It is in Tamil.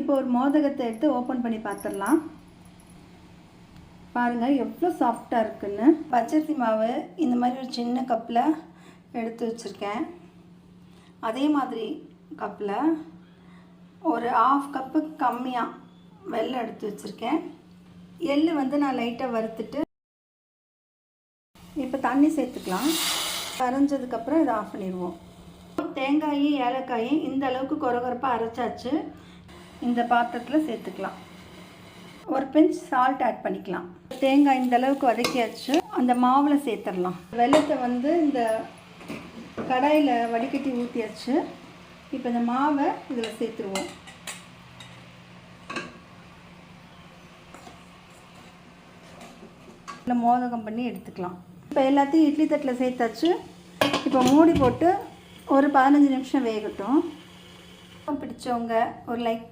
இப்போ ஒரு மோதகத்தை எடுத்து ஓப்பன் பண்ணி பார்த்துடலாம். பாருங்கள் எவ்வளோ சாஃப்டாக இருக்குன்னு. பச்சரிசி மாவு இந்த மாதிரி ஒரு சின்ன கப்பில் எடுத்து வச்சுருக்கேன். அதே மாதிரி கப்பில் ஒரு 1/2 கப்புக்கு கம்மியாக வெல்லம் எடுத்து வச்சுருக்கேன். எள்ளு நான் லைட்டாக வறுத்துட்டு இப்போ தண்ணி சேர்த்துக்கலாம். கரைஞ்சதுக்கப்புறம் இதை ஆஃப் பண்ணிடுவோம். தேங்காயும் ஏலக்காயும் இந்த அளவுக்கு கொரகொரப்பாக அரைச்சாச்சு. இந்த பாத்திரத்தில் சேர்த்துக்கலாம். ஒரு பிஞ்ச் சால்ட் ஆட் பண்ணிக்கலாம். தேங்காய் இந்த அளவுக்கு வதக்கியாச்சு. அந்த மாவில் சேர்த்துடலாம். வெல்லத்தை இந்த கடாயில் வடிகட்டி ஊற்றியாச்சு. இப்போ இந்த மாவை இதில் சேர்த்துருவோம். இதில் மோதகம் பண்ணி எடுத்துக்கலாம். இப்போ எல்லாத்தையும் இட்லி தட்டில் சேர்த்தாச்சு. இப்போ மூடி போட்டு ஒரு 15 நிமிஷம் வேகட்டும். பிடிச்சவங்க ஒரு லைக்